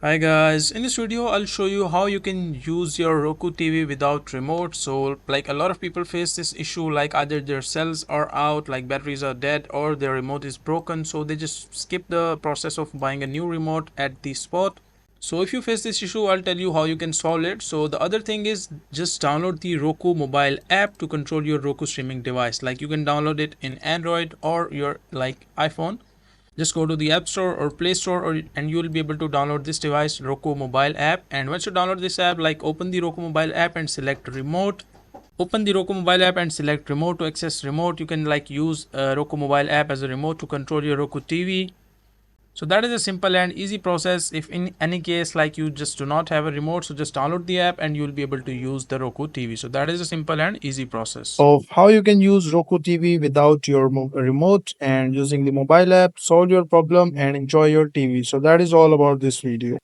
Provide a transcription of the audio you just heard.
Hi guys, in this video I'll show you how you can use your Roku TV without remote. So like a lot of people face this issue, like either their cells are out, like batteries are dead, or their remote is broken, so they just skip the process of buying a new remote at the spot. So if you face this issue, I'll tell you how you can solve it. So the other thing is just download the Roku mobile app to control your Roku streaming device. Like you can download it in Android or your like iPhone. Just go to the App Store or Play Store, and you will be able to download this device Roku mobile app. And once you download this app, like open the Roku mobile app and select remote. Open the Roku mobile app and select remote. To access remote, you can like use Roku mobile app as a remote to control your Roku TV. So that is a simple and easy process. If in any case like you just do not have a remote, so just download the app and you will be able to use the Roku TV. So that is a simple and easy process of how you can use Roku TV without your remote and using the mobile app, solve your problem and enjoy your TV. So that is all about this video.